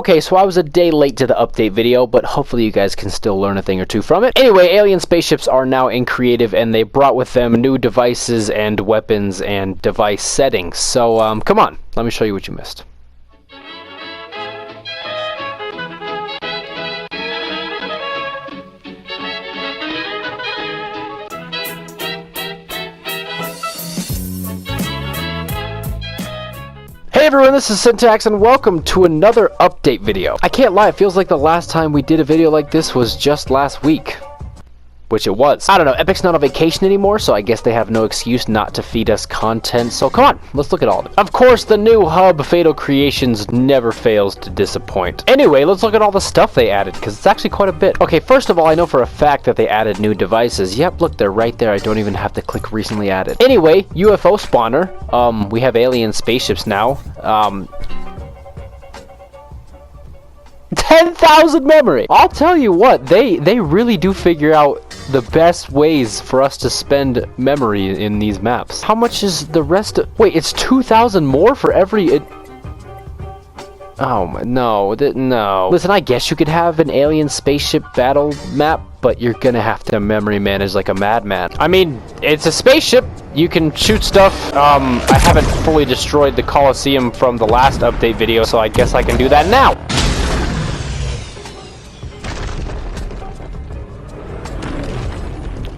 Okay, so I was a day late to the update video, but hopefully you guys can still learn a thing or two from it. Anyway, alien spaceships are now in creative, and they brought with them new devices and weapons and device settings. So, come on, let me show you what you missed. Hey everyone, this is Syntax and welcome to another update video. I can't lie, it feels like the last time we did a video like this was just last week. Which it was. I don't know, Epic's not on vacation anymore, so I guess they have no excuse not to feed us content, so come on, let's look at all of it. Of course, the new hub, Fatal Creations, never fails to disappoint. Anyway, let's look at all the stuff they added, because it's actually quite a bit. Okay, first of all, I know for a fact that they added new devices. Yep, look, they're right there. I don't even have to click recently added. Anyway, UFO Spawner. We have alien spaceships now. 10,000 memory! I'll tell you what, they really do figure out the best ways for us to spend memory in these maps. How much is the rest of... Wait, it's 2,000 more for every... Oh, no, no. Listen, I guess you could have an alien spaceship battle map, but you're gonna have to memory manage like a madman. I mean, it's a spaceship. You can shoot stuff. I haven't fully destroyed the Coliseum from the last update video, so I guess I can do that now.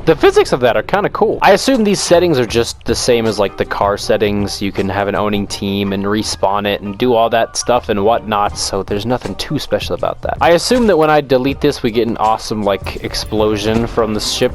The physics of that are kind of cool. I assume these settings are just the same as like the car settings. You can have an owning team and respawn it and do all that stuff and whatnot, so there's nothing too special about that. I assume that when I delete this, we get an awesome like explosion from the ship.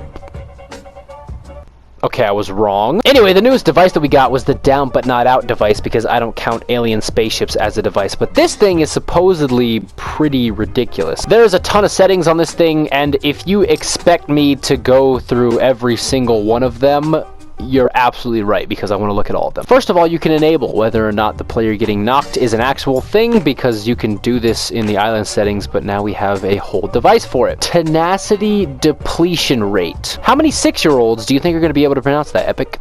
Okay, I was wrong. Anyway, the newest device that we got was the down but not out device because I don't count alien spaceships as a device, but this thing is supposedly pretty ridiculous. There's a ton of settings on this thing, and if you expect me to go through every single one of them, you're absolutely right, because I want to look at all of them. First of all, you can enable whether or not the player getting knocked is an actual thing, because you can do this in the island settings, but now we have a whole device for it. Tenacity depletion rate. How many 6-year-olds do you think are going to be able to pronounce that, Epic?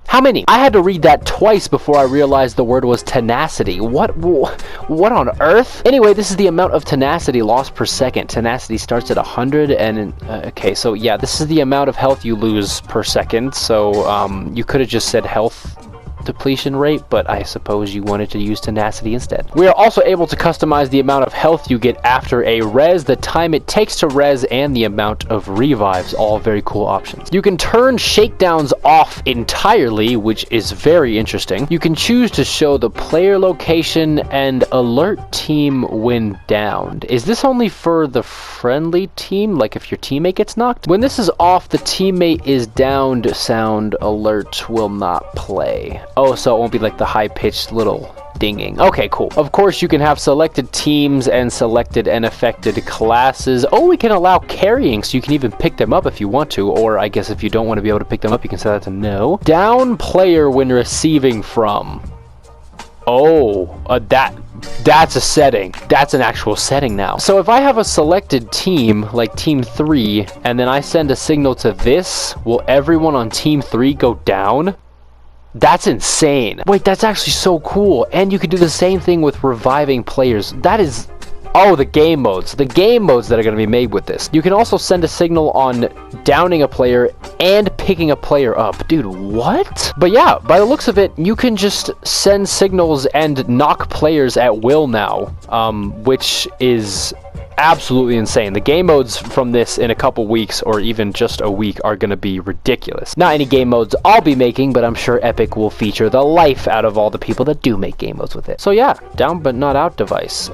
How many? I had to read that twice before I realized the word was tenacity. What on earth? Anyway, this is the amount of tenacity lost per second. Tenacity starts at 100 and... okay, so yeah, this is the amount of health you lose per second. So, you could have just said health depletion rate, but I suppose you wanted to use tenacity instead. We are also able to customize the amount of health you get after a res, the time it takes to res, and the amount of revives. All very cool options. You can turn shakedowns off entirely, which is very interesting. You can choose to show the player location and alert team when downed. Is this only for the friendly team, like if your teammate gets knocked? When this is off, the teammate is downed sound alert will not play. Oh, so it won't be like the high-pitched little dinging. Okay, cool. Of course, you can have selected teams and selected and affected classes. Oh, we can allow carrying, so you can even pick them up if you want to, or I guess if you don't want to be able to pick them up, you can set that to no. Down player when receiving from. Oh, that's a setting. That's an actual setting now. So if I have a selected team, like Team 3, and then I send a signal to this, will everyone on Team 3 go down? That's insane. Wait, that's actually so cool. And you can do the same thing with reviving players. That is... Oh, the game modes. The game modes that are going to be made with this. You can also send a signal on downing a player and picking a player up. Dude, what? But yeah, by the looks of it, you can just send signals and knock players at will now, which is absolutely insane. The game modes from this in a couple weeks or even just a week are going to be ridiculous. Not any game modes I'll be making, but I'm sure Epic will feature the life out of all the people that do make game modes with it. So yeah, down but not out device.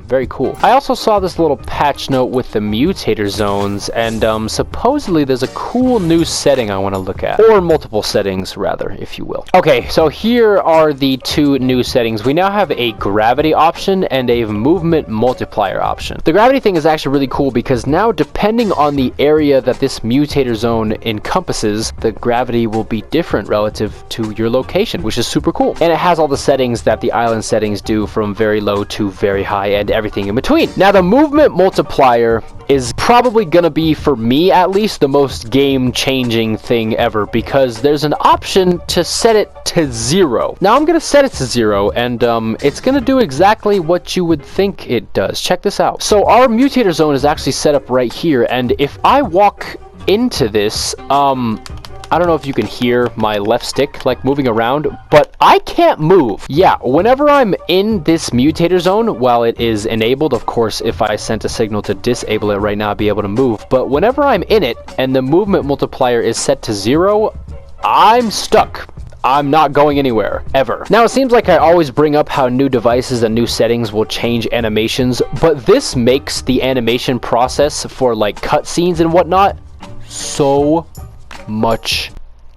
Very cool. I also saw this little patch note with the Mutator Zones, and supposedly there's a cool new setting I want to look at. Or multiple settings, rather, if you will. Okay, so here are the two new settings. We now have a gravity option and a movement multiplier option. The gravity thing is actually really cool because now, depending on the area that this mutator zone encompasses, the gravity will be different relative to your location, which is super cool. And it has all the settings that the island settings do, from very low to very high and everything in between. Now, the movement multiplier is probably gonna be, for me at least, the most game-changing thing ever, because there's an option to set it to 0. Now I'm gonna set it to 0, and it's gonna do exactly what you would think it does. Check this out. So our Mutator Zone is actually set up right here, and if I walk into this, I don't know if you can hear my left stick like moving around, but I can't move. Yeah, whenever I'm in this Mutator Zone, while it is enabled, of course, if I sent a signal to disable it right now, I'd be able to move. But whenever I'm in it and the movement multiplier is set to 0, I'm stuck. I'm not going anywhere, ever. Now, it seems like I always bring up how new devices and new settings will change animations, but this makes the animation process for like cutscenes and whatnot so much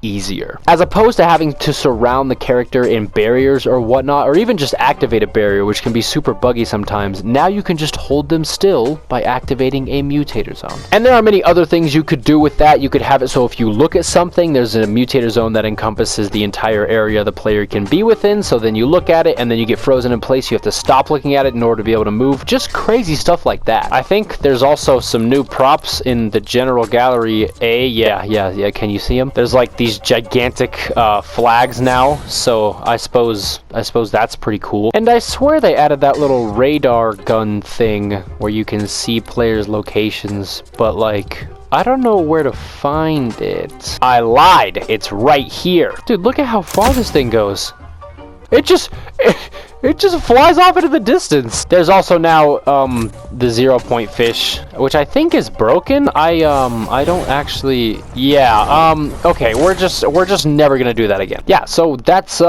easier, as opposed to having to surround the character in barriers or whatnot, or even just activate a barrier, which can be super buggy sometimes. Now you can just hold them still by activating a Mutator Zone. And there are many other things you could do with that. You could have it so if you look at something, there's a Mutator Zone that encompasses the entire area the player can be within, so then you look at it and then you get frozen in place. You have to stop looking at it in order to be able to move. Just crazy stuff like that. I think there's also some new props in the general gallery. Yeah, can you see them? There's like these gigantic flags now, so I suppose that's pretty cool. And I swear they added that little radar gun thing where you can see players' locations, but like, I don't know where to find it. I lied, it's right here. Dude, look at how far this thing goes. It just flies off into the distance. There's also now the 0-point fish, which I think is broken. I don't actually. Yeah. Okay. We're just never gonna do that again. Yeah. So that's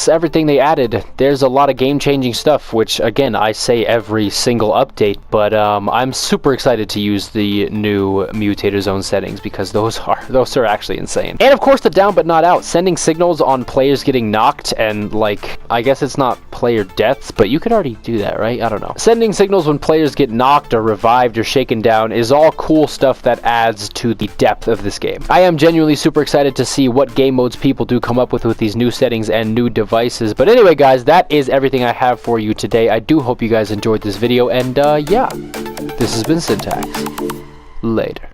everything they added. There's a lot of game-changing stuff, which again I say every single update. But I'm super excited to use the new Mutator Zone settings because those are actually insane. And of course the down but not out, sending signals on players getting knocked and like, I guess it's not player deaths, but you could already do that, right? I don't know. Sending signals when players get knocked or revived or shaken down is all cool stuff that adds to the depth of this game. I am genuinely super excited to see what game modes people do come up with these new settings and new devices. But anyway, guys, that is everything I have for you today. I do hope you guys enjoyed this video, and yeah, this has been Syntax. Later.